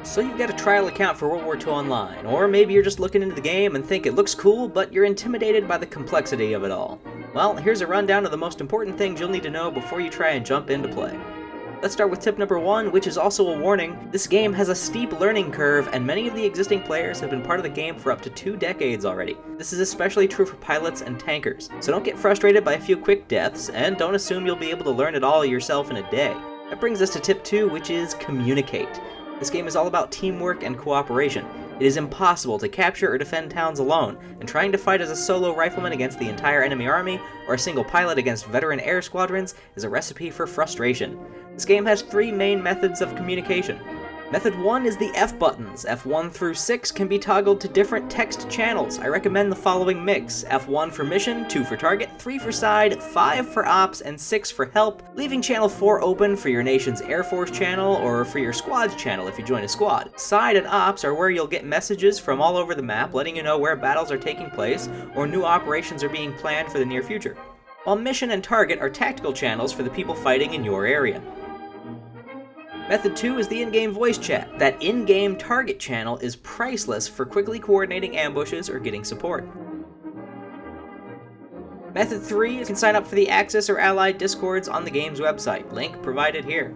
So you've got a trial account for World War II Online, or maybe you're just looking into the game and think it looks cool, but you're intimidated by the complexity of it all. Well, here's a rundown of the most important things you'll need to know before you try and jump into play. Let's start with tip number 1, which is also a warning. This game has a steep learning curve, and many of the existing players have been part of the game for up to 2 decades already. This is especially true for pilots and tankers, so don't get frustrated by a few quick deaths, and don't assume you'll be able to learn it all yourself in a day. That brings us to tip 2, which is communicate. This game is all about teamwork and cooperation. It is impossible to capture or defend towns alone, and trying to fight as a solo rifleman against the entire enemy army, or a single pilot against veteran air squadrons, is a recipe for frustration. This game has 3 main methods of communication. Method 1 is the F buttons. F1 through 6 can be toggled to different text channels. I recommend the following mix: F1 for mission, 2 for target, 3 for side, 5 for ops, and 6 for help, leaving channel 4 open for your nation's Air Force channel or for your squad's channel if you join a squad. Side and ops are where you'll get messages from all over the map letting you know where battles are taking place or new operations are being planned for the near future. While mission and target are tactical channels for the people fighting in your area. Method 2 is the in-game voice chat. That in-game target channel is priceless for quickly coordinating ambushes or getting support. Method 3, you can sign up for the Axis or Allied Discords on the game's website, link provided here.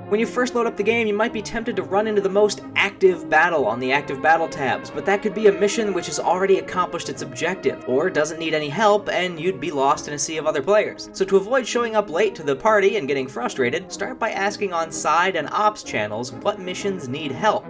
When you first load up the game, you might be tempted to run into the most active battle on the active battle tabs, but that could be a mission which has already accomplished its objective, or doesn't need any help, and you'd be lost in a sea of other players. So to avoid showing up late to the party and getting frustrated, start by asking on side and ops channels what missions need help.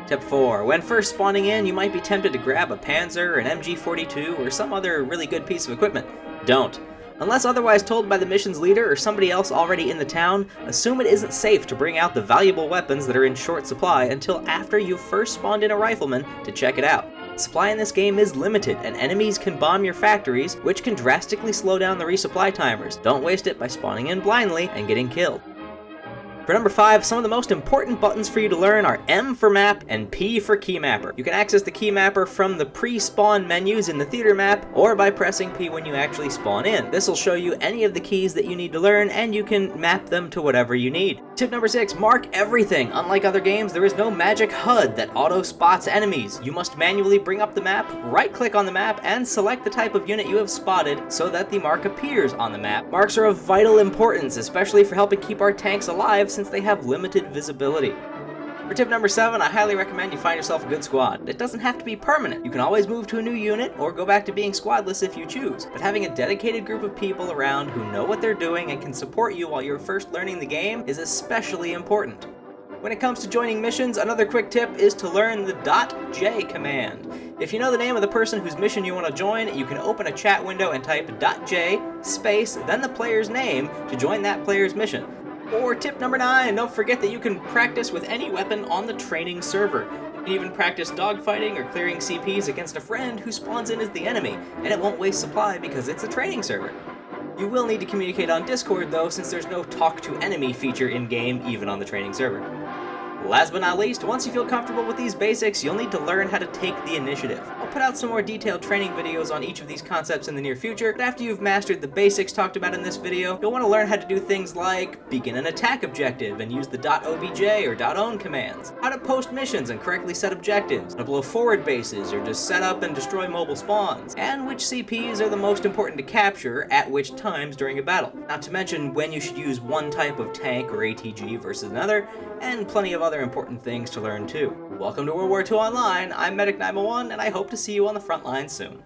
Tip 4. When first spawning in, you might be tempted to grab a Panzer, an MG42, or some other really good piece of equipment. Don't. Unless otherwise told by the mission's leader or somebody else already in the town, assume it isn't safe to bring out the valuable weapons that are in short supply until after you've first spawned in a rifleman to check it out. Supply in this game is limited, and enemies can bomb your factories, which can drastically slow down the resupply timers. Don't waste it by spawning in blindly and getting killed. For number 5, some of the most important buttons for you to learn are M for map and P for Keymapper. You can access the Keymapper from the pre-spawn menus in the theater map, or by pressing P when you actually spawn in. This will show you any of the keys that you need to learn, and you can map them to whatever you need. Tip number 6, mark everything. Unlike other games, there is no magic HUD that auto-spots enemies. You must manually bring up the map, right-click on the map, and select the type of unit you have spotted so that the mark appears on the map. Marks are of vital importance, especially for helping keep our tanks alive since they have limited visibility. For tip number 7, I highly recommend you find yourself a good squad. It doesn't have to be permanent. You can always move to a new unit or go back to being squadless if you choose, but having a dedicated group of people around who know what they're doing and can support you while you're first learning the game is especially important. When it comes to joining missions, another quick tip is to learn the .j command. If you know the name of the person whose mission you want to join, you can open a chat window and type .j space, then the player's name to join that player's mission. Or tip number 9, don't forget that you can practice with any weapon on the training server. You can even practice dogfighting or clearing CPs against a friend who spawns in as the enemy, and it won't waste supply because it's a training server. You will need to communicate on Discord though, since there's no talk to enemy feature in-game even on the training server. Last but not least, once you feel comfortable with these basics, you'll need to learn how to take the initiative. I'll put out some more detailed training videos on each of these concepts in the near future, but after you've mastered the basics talked about in this video, you'll want to learn how to do things like begin an attack objective and use the .obj or .own commands, how to post missions and correctly set objectives, how to blow forward bases or just set up and destroy mobile spawns, and which CPs are the most important to capture at which times during a battle. Not to mention when you should use one type of tank or ATG versus another, and plenty of other important things to learn too. Welcome to World War II Online, I'm Medic911, and I hope to see you on the front lines soon.